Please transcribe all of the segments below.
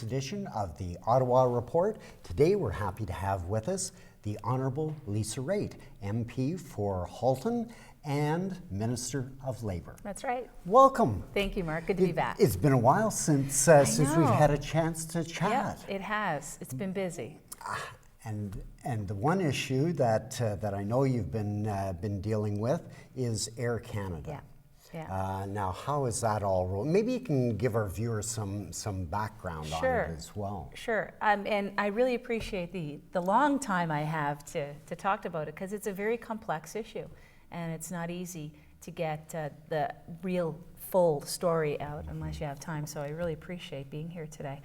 edition of the Ottawa Report. Today we're happy to have with us the Honourable Lisa Raitt, MP for Halton and Minister of Labour. That's right. Welcome. Thank you, Mark. Good to be back. It's been a while since we've had a chance to chat. Yeah, it has. It's been busy. And the one issue that I know you've been dealing with is Air Canada. Yeah. Yeah. Now, how is that all rolled? Maybe you can give our viewers some background on it as well. Sure. And I really appreciate the long time I have to talk about it, because it's a very complex issue, and it's not easy to get the real full story out unless you have time. So I really appreciate being here today.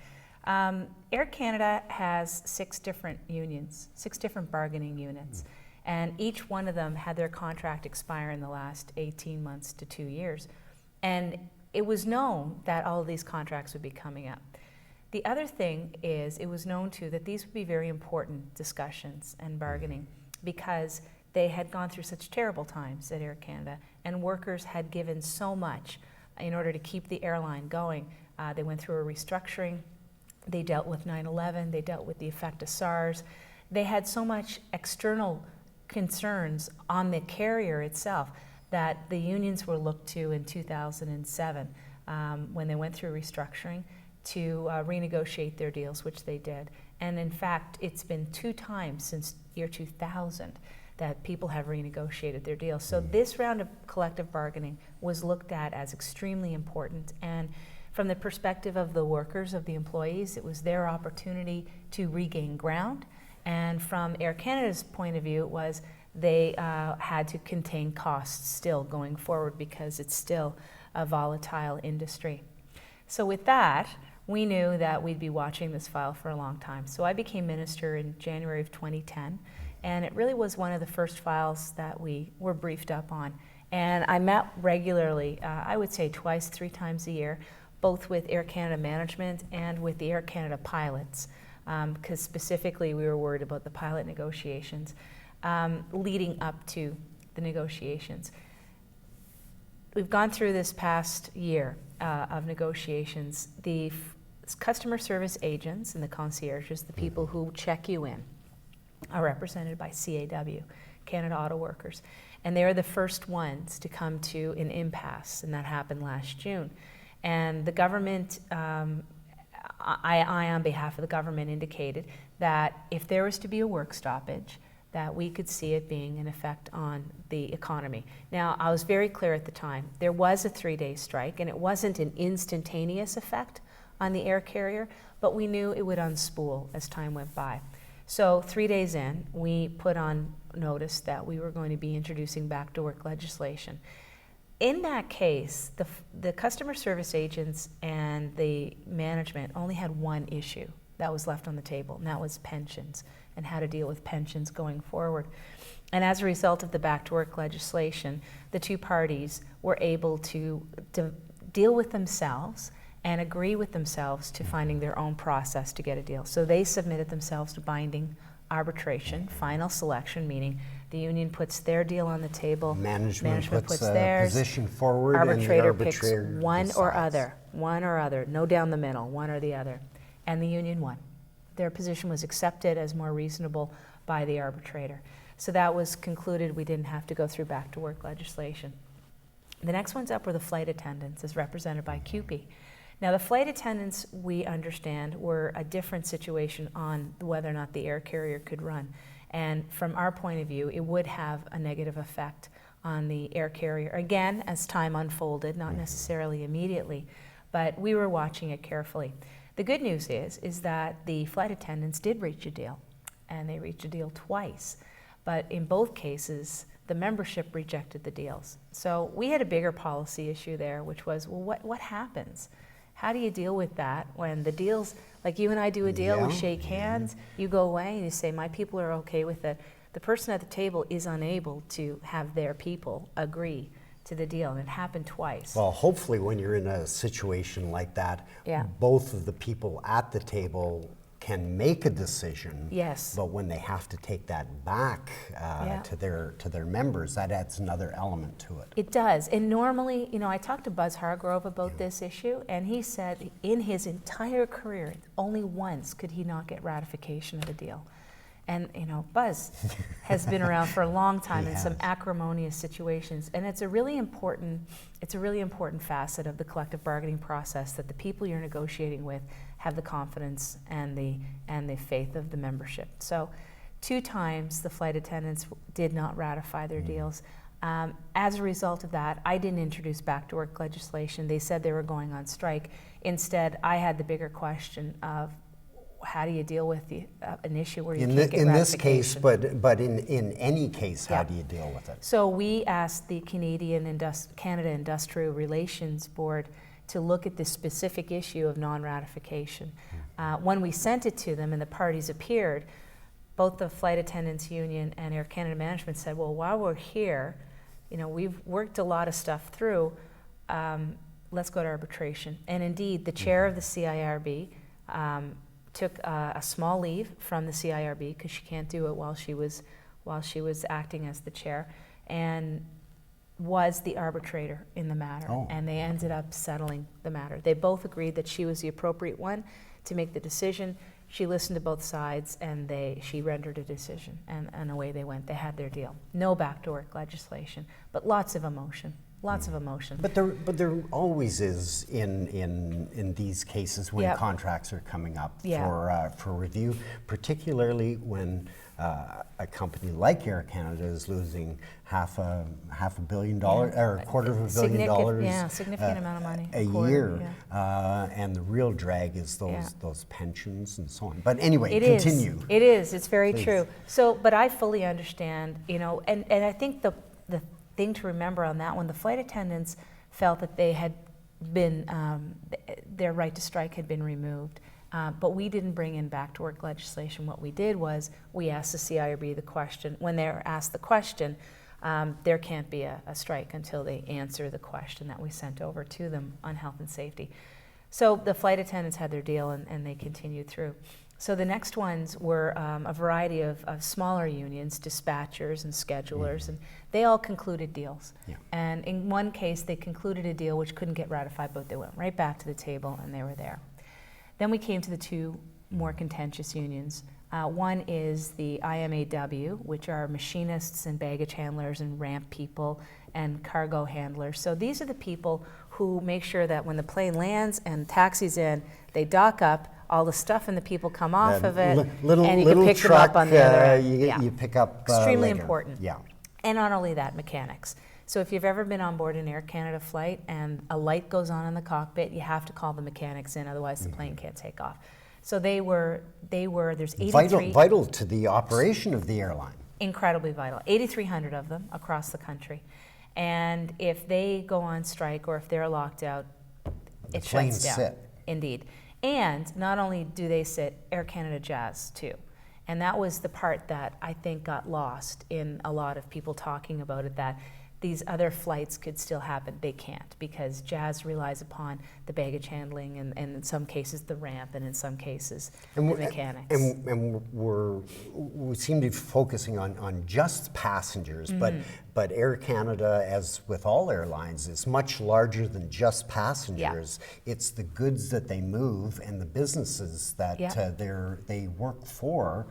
Air Canada has 6 different unions, 6 different bargaining units. And each one of them had their contract expire in the last 18 months to 2 years. And it was known that all of these contracts would be coming up. The other thing is, it was known too that these would be very important discussions and bargaining, because they had gone through such terrible times at Air Canada, and workers had given so much in order to keep the airline going. They went through a restructuring. They dealt with 9/11. They dealt with the effect of SARS. They had so much external concerns on the carrier itself that the unions were looked to in 2007 when they went through restructuring to renegotiate their deals, which they did. And in fact, it's been 2 times since year 2000 that people have renegotiated their deals. So this round of collective bargaining was looked at as extremely important. And from the perspective of the workers, of the employees, it was their opportunity to regain ground. And from Air Canada's point of view, it was they had to contain costs still going forward, because it's still a volatile industry. So with that, we knew that we'd be watching this file for a long time. So I became minister in January of 2010, and it really was one of the first files that we were briefed up on. And I met regularly, I would say twice, 3 times a year, both with Air Canada management and with the Air Canada pilots. Because specifically we were worried about the pilot negotiations leading up to the negotiations. We've gone through this past year of negotiations. The customer service agents and the concierges, the people who check you in, are represented by CAW, Canada Auto Workers. And they are the first ones to come to an impasse, and that happened last June. And the government, I, on behalf of the government, indicated that if there was to be a work stoppage, that we could see it being an effect on the economy. Now, I was very clear at the time. There was a 3-day strike, and it wasn't an instantaneous effect on the air carrier, but we knew it would unspool as time went by. So 3 days in, we put on notice that we were going to be introducing back-to-work legislation. In that case, the customer service agents and the management only had one issue that was left on the table, and that was pensions and how to deal with pensions going forward. And as a result of the back-to-work legislation, the 2 parties were able to deal with themselves and agree with themselves to finding their own process to get a deal. So they submitted themselves to binding arbitration, final selection, meaning the union puts their deal on the table, management puts theirs, position forward, arbitrator and the arbitrator picks one decides. or other, no down the middle, one or the other. And the union won. Their position was accepted as more reasonable by the arbitrator. So that was concluded. We didn't have to go through back-to-work legislation. The next ones up were the flight attendants, as represented by CUPE. Now, the flight attendants, we understand, were a different situation on whether or not the air carrier could run. And from our point of view, it would have a negative effect on the air carrier, again, as time unfolded, not necessarily immediately, but we were watching it carefully. The good news is that the flight attendants did reach a deal, and they reached a deal twice. But in both cases, the membership rejected the deals. So we had a bigger policy issue there, which was, well, what happens? How do you deal with that when the deals, like you and I do a deal, we shake hands, you go away and you say, my people are okay with it. The person at the table is unable to have their people agree to the deal, and it happened twice. Well, hopefully when you're in a situation like that, both of the people at the table can make a decision. Yes. But when they have to take that back to their members, that adds another element to it. It does. And normally, you know, I talked to Buzz Hargrove about this issue, and he said in his entire career, only once could he not get ratification of a deal. And, you know, Buzz has been around for a long time in some acrimonious situations, and it's a really important facet of the collective bargaining process that the people you're negotiating with have the confidence and the faith of the membership. So 2 times the flight attendants did not ratify their deals. As a result of that, I didn't introduce back to work legislation. They said they were going on strike. Instead, I had the bigger question of how do you deal with an issue where you can't get ratification? In this case, but in any case, how do you deal with it? So we asked the Canada Industrial Relations Board to look at this specific issue of non-ratification. When we sent it to them and the parties appeared, both the Flight Attendants Union and Air Canada Management said, well, while we're here, you know, we've worked a lot of stuff through, let's go to arbitration. And indeed, the chair of the CIRB took a small leave from the CIRB because she can't do it while she was acting as the chair, and was the arbitrator in the matter. And they ended up settling the matter. They both agreed that she was the appropriate one to make the decision. She listened to both sides, and she rendered a decision, and away they went. They had their deal. No back-to-work legislation, but lots of emotion. Lots of emotion. But there always is in these cases when contracts are coming up for review, particularly when a company like Air Canada is losing half a billion dollars or a quarter of $1 billion significant amount of money a year, and the real drag is those pensions and so on. But anyway, continue. It is. It's very true. So, but I fully understand, you know, and I think the thing to remember on that one, the flight attendants felt that they had been, their right to strike had been removed. But we didn't bring in back to work legislation. What we did was we asked the CIRB the question. When they're asked the question, there can't be a strike until they answer the question that we sent over to them on health and safety. So the flight attendants had their deal, and they continued through. So the next ones were a variety of smaller unions, dispatchers and schedulers, and they all concluded deals. And in one case, they concluded a deal which couldn't get ratified, but they went right back to the table, and they were there. Then we came to the 2 more contentious unions. One is the IMAW, which are machinists and baggage handlers and ramp people and cargo handlers. So these are the people who make sure that when the plane lands and taxis in, they dock up, all the stuff and the people come off of it, and you can pick them up on the other end. You pick up extremely later. Important. And not only that, mechanics. So if you've ever been on board an Air Canada flight and a light goes on in the cockpit, you have to call the mechanics in, otherwise the plane can't take off. So there's 83... Vital to the operation of the airline. Incredibly vital. 8,300 of them across the country. And if they go on strike or if they're locked out, it shuts down. Sit. Indeed. And not only do they sit, Air Canada Jazz too. And that was the part that I think got lost in a lot of people talking about it, that these other flights could still happen. They can't, because Jazz relies upon the baggage handling and in some cases the ramp, and in some cases the mechanics. And we seem to be focusing on just passengers, but Air Canada, as with all airlines, is much larger than just passengers. It's the goods that they move and the businesses that they work for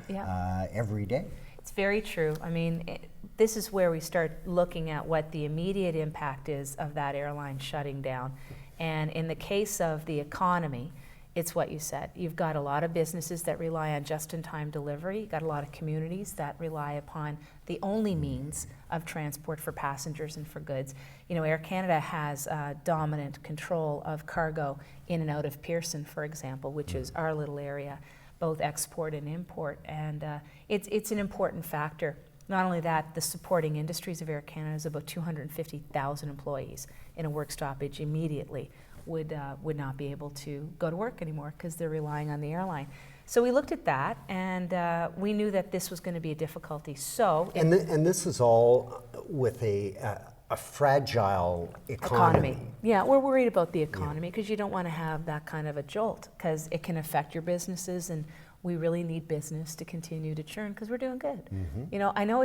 every day. It's very true. I mean, this is where we start looking at what the immediate impact is of that airline shutting down. And in the case of the economy, it's what you said. You've got a lot of businesses that rely on just-in-time delivery. You've got a lot of communities that rely upon the only means of transport for passengers and for goods. You know, Air Canada has dominant control of cargo in and out of Pearson, for example, which is our little area, both export and import. And it's an important factor. Not only that, the supporting industries of Air Canada is about 250,000 employees. In a work stoppage immediately would not be able to go to work anymore because they're relying on the airline. So we looked at that, and we knew that this was going to be a difficulty. So and this is all with a fragile economy. Yeah, we're worried about the economy because you don't want to have that kind of a jolt, because it can affect your businesses. And we really need business to continue to churn because we're doing good. You know, I know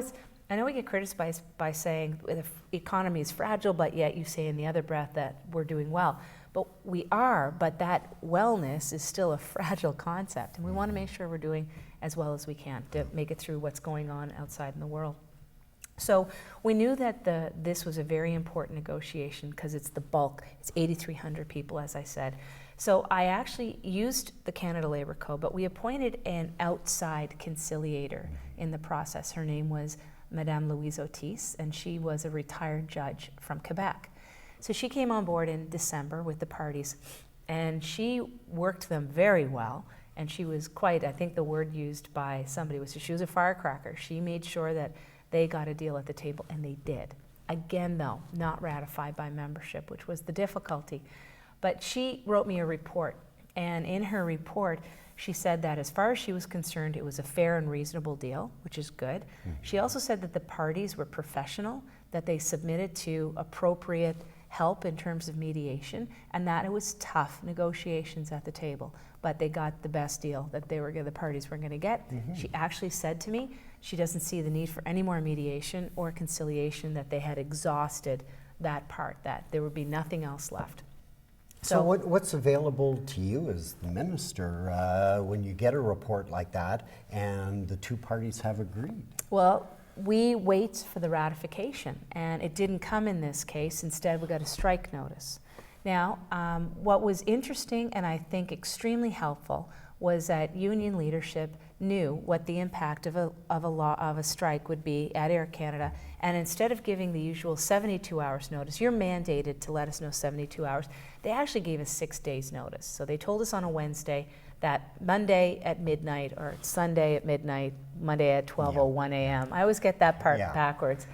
we get criticized by saying the economy is fragile, but yet you say in the other breath that we're doing well. But we are, but that wellness is still a fragile concept, and we want to make sure we're doing as well as we can to make it through what's going on outside in the world. So we knew that this was a very important negotiation because it's the bulk. It's 8,300 people, as I said. So I actually used the Canada Labour Code, but we appointed an outside conciliator in the process. Her name was Madame Louise Otis, and she was a retired judge from Quebec. So she came on board in December with the parties, and she worked them very well. And she was quite, I think the word used by somebody was she was a firecracker. She made sure that they got a deal at the table, and they did. Again, though, not ratified by membership, which was the difficulty. But she wrote me a report, and in her report, she said that as far as she was concerned, it was a fair and reasonable deal, which is good. She also said that the parties were professional, that they submitted to appropriate help in terms of mediation, and that it was tough negotiations at the table, but they got the best deal that the parties were going to get. She actually said to me she doesn't see the need for any more mediation or conciliation, that they had exhausted that part, that there would be nothing else left. So what's available to you as the minister when you get a report like that and the two parties have agreed? Well, we wait for the ratification, and it didn't come in this case. Instead, we got a strike notice. Now, what was interesting and I think extremely helpful was that union leadership knew what the impact of a strike would be at Air Canada, and instead of giving the usual 72 hours notice, you're mandated to let us know 72 hours, they actually gave us 6 days notice. So they told us on a Wednesday that Monday at midnight or Sunday at midnight, Monday at 12:01 a.m., I always get that part backwards,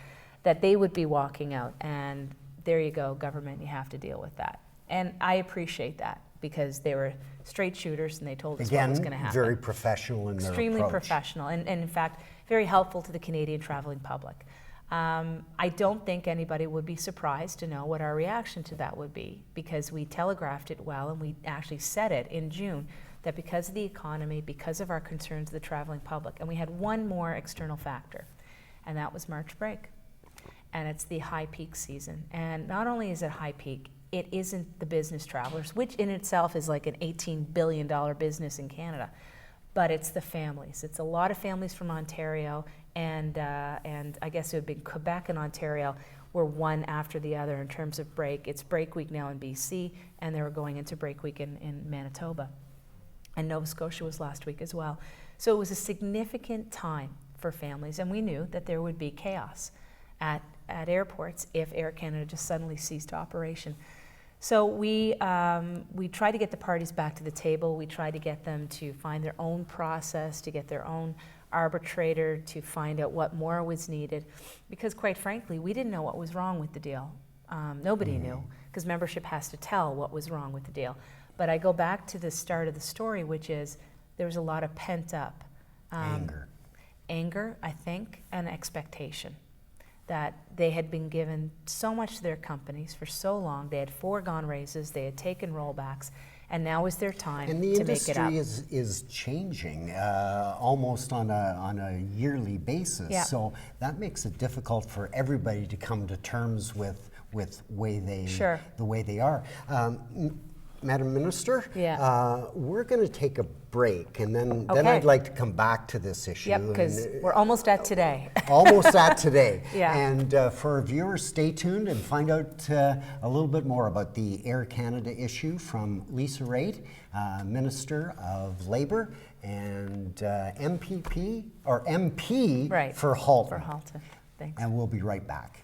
that they would be walking out, and there you go, government, you have to deal with that. And I appreciate that, because they were straight shooters and they told us what was going to happen. Very professional in their approach. Extremely professional, and in fact, very helpful to the Canadian traveling public. I don't think anybody would be surprised to know what our reaction to that would be, because we telegraphed it well, and we actually said it in June, that because of the economy, because of our concerns of the traveling public, and we had one more external factor, and that was March break. And it's the high peak season. And not only is it high peak, it isn't the business travelers, which in itself is like an $18 billion business in Canada, but it's the families. It's a lot of families from Ontario, and I guess it would be Quebec and Ontario were one after the other in terms of break. It's break week now in BC, and they were going into break week in Manitoba. And Nova Scotia was last week as well. So it was a significant time for families, and we knew that there would be chaos at airports if Air Canada just suddenly ceased operation. So we tried to get the parties back to the table. We tried to get them to find their own process, to get their own arbitrator, to find out what more was needed, because quite frankly, we didn't know what was wrong with the deal. Nobody knew, because membership has to tell what was wrong with the deal. But I go back to the start of the story, which is there was a lot of pent up anger, I think, and expectation, that they had been given so much to their companies for so long. They had foregone raises, they had taken rollbacks, and now is their time to make it up. And the industry is changing almost on a yearly basis. Yeah. So that makes it difficult for everybody to come to terms with the way they are. Madam Minister, we're going to take a break, and then I'd like to come back to this issue. Yep, because we're almost at today. Almost at today. Yeah. And for our viewers, stay tuned and find out a little bit more about the Air Canada issue from Lisa Raitt, Minister of Labour and MP for Halton. For Halton. Thanks. And we'll be right back.